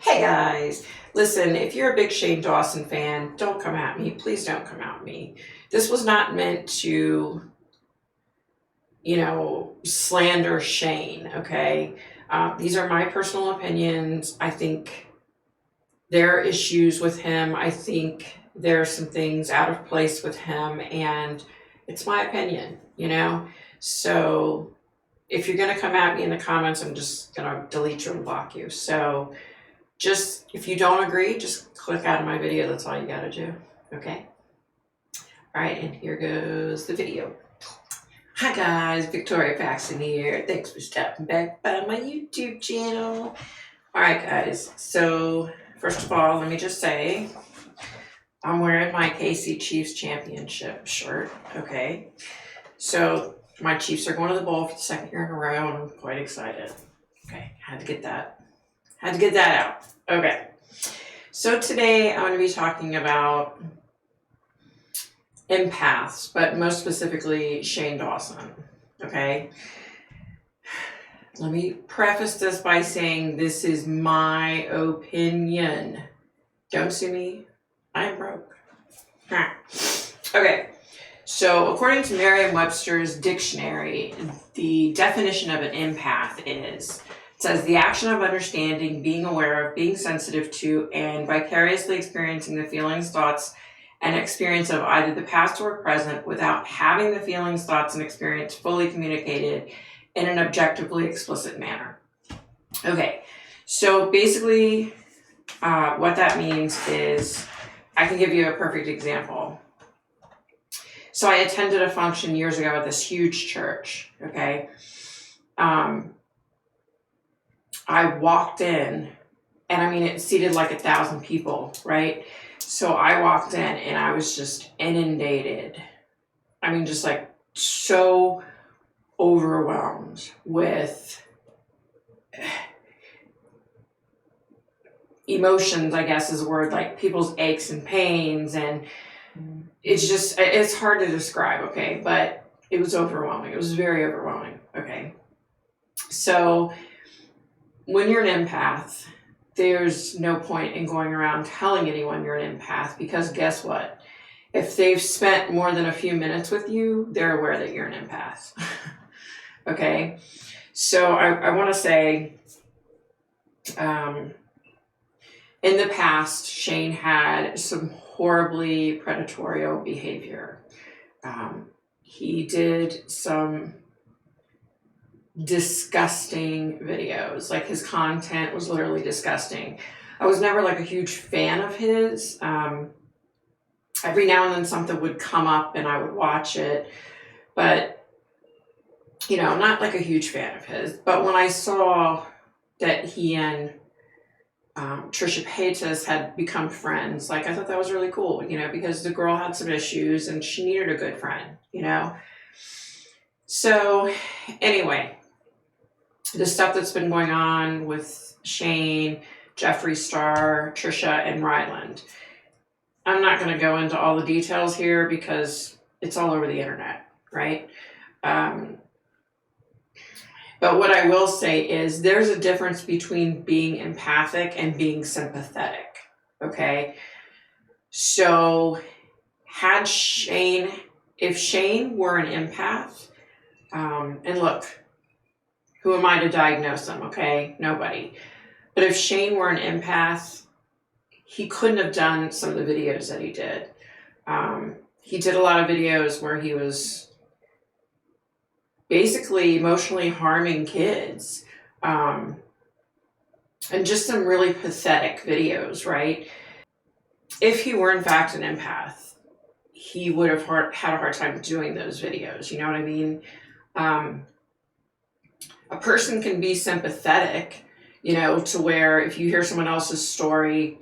Hey guys, listen, if you're a big Shane Dawson fan, don't come at me. Please don't come at me. This was not meant to, slander Shane, okay? These are my personal opinions. I think there are issues with him. I think there are some things out of place with him, and it's my opinion. So if you're going to come at me in the comments, I'm just going to delete you and block you. So just, if you don't agree, just click out of my video. That's all you got to do. Okay? All right, and here goes the video. Hi guys, Victoria Paxton here. Thanks for stopping back by my YouTube channel. All right, guys. So first of all, let me just say, I'm wearing my KC Chiefs championship shirt. Okay. So my Chiefs are going to the bowl for the second year in a row, and I'm quite excited. Okay, had to get that out. Okay. So today I'm going to be talking about empaths, but most specifically Shane Dawson. Okay. Let me preface this by saying this is my opinion. Don't sue me. I'm broke. Okay. So according to Merriam-Webster's dictionary, the definition of an empath is, it says the action of understanding, being aware of, being sensitive to, and vicariously experiencing the feelings, thoughts, and experience of either the past or present without having the feelings, thoughts, and experience fully communicated in an objectively explicit manner. Okay, so basically what that means is, I can give you a perfect example. So I attended a function years ago at this huge church, okay? I walked in, and I mean, it seated like 1,000 people, right? So I walked in, and I was just inundated. I mean, just like so overwhelmed with emotions, I guess is a word, like people's aches and pains, and it's hard to describe, okay? But it was overwhelming. It was very overwhelming, okay? So when you're an empath, there's no point in going around telling anyone you're an empath, because guess what? If they've spent more than a few minutes with you, they're aware that you're an empath. Okay? So I want to say, in the past, Shane had some horribly predatory behavior. He did some disgusting videos. Like, his content was literally disgusting. I was never like a huge fan of his. Every now and then something would come up and I would watch it, but not like a huge fan of his. But when I saw that he and Trisha Paytas had become friends, like, I thought that was really cool, because the girl had some issues and she needed a good friend, So anyway, the stuff that's been going on with Shane, Jeffree Star, Trisha, and Ryland, I'm not going to go into all the details here because it's all over the internet, right? But what I will say is there's a difference between being empathic and being sympathetic, okay? So if Shane were an empath, and look, who am I to diagnose him, okay? Nobody. But if Shane were an empath, he couldn't have done some of the videos that he did. He did a lot of videos where he was basically emotionally harming kids, and just some really pathetic videos, right? If he were in fact an empath, he would have had a hard time doing those videos, you know what I mean? A person can be sympathetic, to where if you hear someone else's story,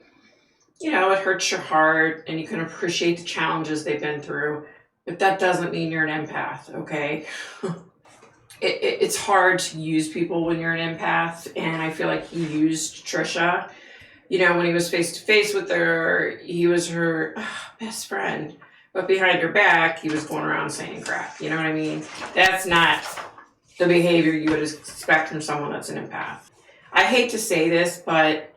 it hurts your heart and you can appreciate the challenges they've been through, but that doesn't mean you're an empath, okay? It's hard to use people when you're an empath, and I feel like he used Trisha. When he was face to face with her, he was her best friend, but behind her back, he was going around saying crap. You know what I mean? That's not the behavior you would expect from someone that's an empath. I hate to say this, but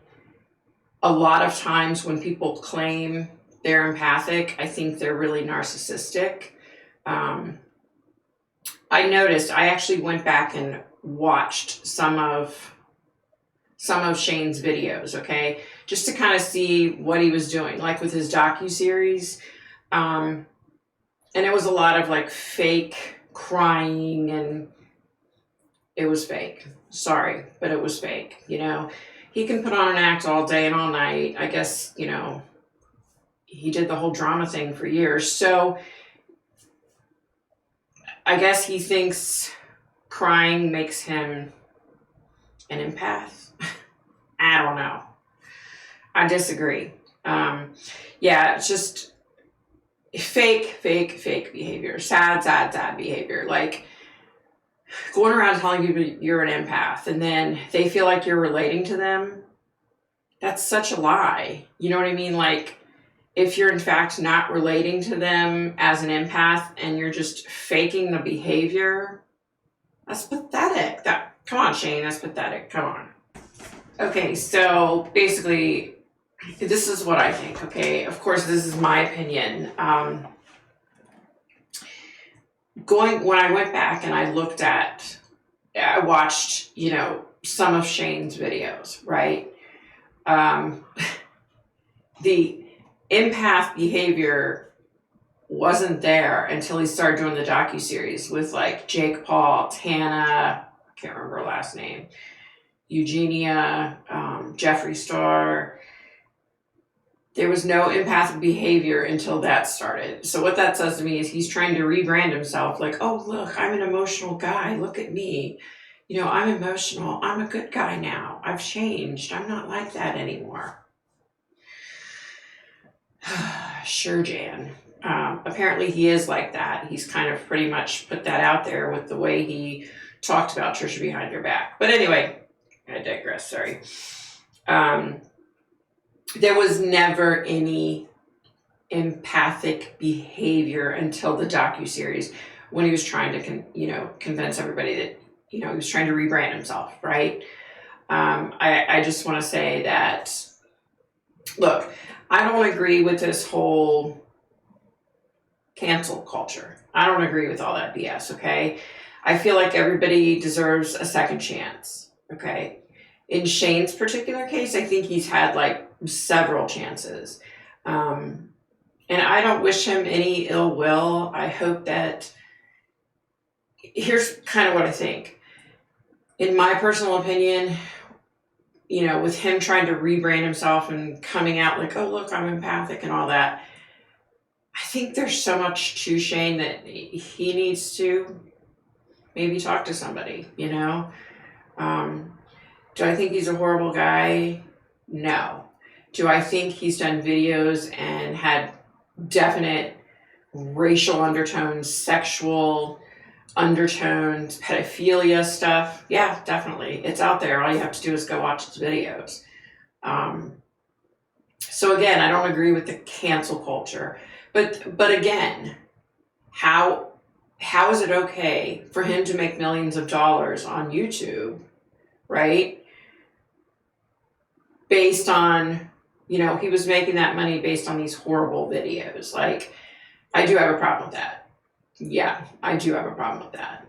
a lot of times when people claim they're empathic, I think they're really narcissistic. I noticed, I actually went back and watched some of Shane's videos, okay, just to kind of see what he was doing, like with his docu-series. And it was a lot of like fake crying, and it was fake. Sorry, but it was fake. He can put on an act all day and all night. I guess, he did the whole drama thing for years. So I guess he thinks crying makes him an empath. I don't know. I disagree. Yeah, it's just fake behavior. Sad behavior. Like going around telling people you're an empath and then they feel like you're relating to them. That's such a lie. You know what I mean? Like, if you're in fact not relating to them as an empath and you're just faking the behavior, that's pathetic. Come on, Shane, that's pathetic. Come on. Okay, so basically, this is what I think, okay? Of course, this is my opinion. When I went back and I watched, some of Shane's videos, right? The empath behavior wasn't there until he started doing the docuseries with like Jake Paul, Tana, I can't remember her last name, Eugenia, Jeffree Star. There was no empathic behavior until that started. So what that says to me is he's trying to rebrand himself like, oh, look, I'm an emotional guy. Look at me. I'm emotional. I'm a good guy now. I've changed. I'm not like that anymore. Sure, Jan. Apparently he is like that. He's kind of pretty much put that out there with the way he talked about Trisha behind her back. But anyway, I digress, sorry. There was never any empathic behavior until the docuseries when he was trying to, convince everybody that, he was trying to rebrand himself, right? I just want to say that, look, I don't agree with this whole cancel culture. I don't agree with all that BS, okay? I feel like everybody deserves a second chance, okay? In Shane's particular case, I think he's had like several chances. And I don't wish him any ill will. I hope that, here's kind of what I think. In my personal opinion, with him trying to rebrand himself and coming out like, oh, look, I'm empathic and all that, I think there's so much to Shane that he needs to maybe talk to somebody, Do I think he's a horrible guy? No. Do I think he's done videos and had definite racial undertones, sexual undertones, pedophilia stuff? Yeah, definitely. It's out there. All you have to do is go watch his videos. So again, I don't agree with the cancel culture. But again, how is it okay for him to make millions of dollars on YouTube, right? Based on, he was making that money based on these horrible videos. Like, I do have a problem with that. Yeah, I do have a problem with that.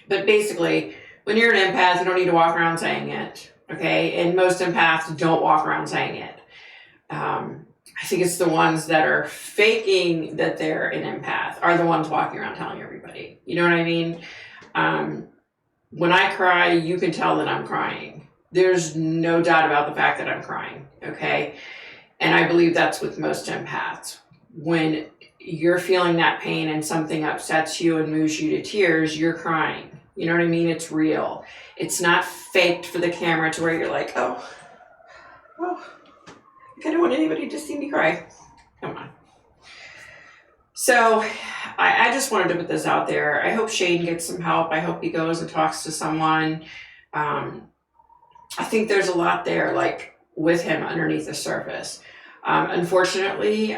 But basically, when you're an empath, you don't need to walk around saying it, okay? And most empaths don't walk around saying it. I think it's the ones that are faking that they're an empath are the ones walking around telling everybody. You know what I mean? When I cry, you can tell that I'm crying. There's no doubt about the fact that I'm crying, okay? And I believe that's with most empaths. When you're feeling that pain and something upsets you and moves you to tears, you're crying. You know what I mean? It's real. It's not faked for the camera to where you're like, oh, I don't want anybody to see me cry. Come on. So I just wanted to put this out there. I hope Shane gets some help. I hope he goes and talks to someone. I think there's a lot there, like with him underneath the surface. Unfortunately,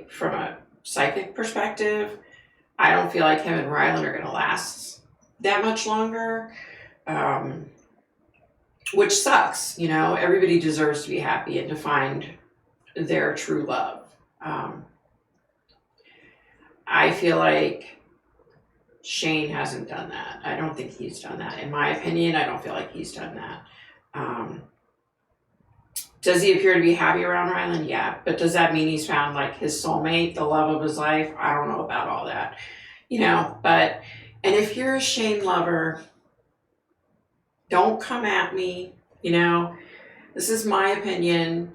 from a psychic perspective, I don't feel like him and Rylan are going to last that much longer. which sucks. You know, everybody deserves to be happy and to find their true love. I feel like Shane hasn't done that. I don't think he's done that. In my opinion, I don't feel like he's done that. Does he appear to be happy around Rylan? Yeah. But does that mean he's found like his soulmate, the love of his life? I don't know about all that. You know, but, and if you're a Shane lover, don't come at me. You know, this is my opinion.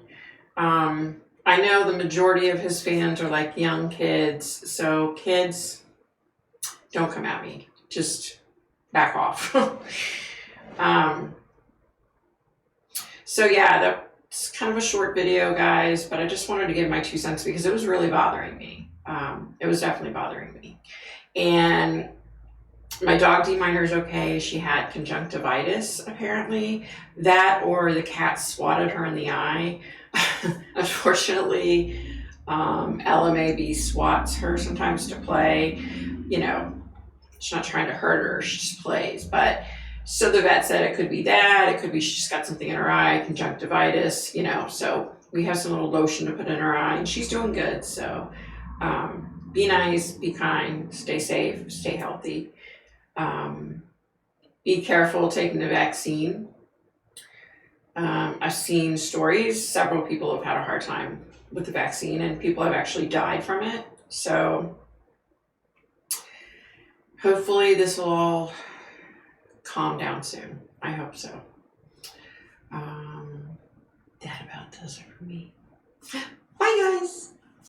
I know the majority of his fans are like young kids. So kids, don't come at me. Just back off. So yeah, that's kind of a short video, guys, but I just wanted to give my 2 cents because it was really bothering me. It was definitely bothering me. And my dog D Miner's okay. She had conjunctivitis, apparently. That or the cat swatted her in the eye. Unfortunately, Ella maybe swats her sometimes to play. You know, she's not trying to hurt her, she just plays. But so the vet said it could be that, it could be she's got something in her eye, conjunctivitis, you know. So we have some little lotion to put in her eye, and she's doing good. So be nice, be kind, stay safe, stay healthy. Be careful taking the vaccine. I've seen stories, several people have had a hard time with the vaccine, and people have actually died from it. So hopefully this will all calm down soon. I hope so. That about does it for me. Bye, guys.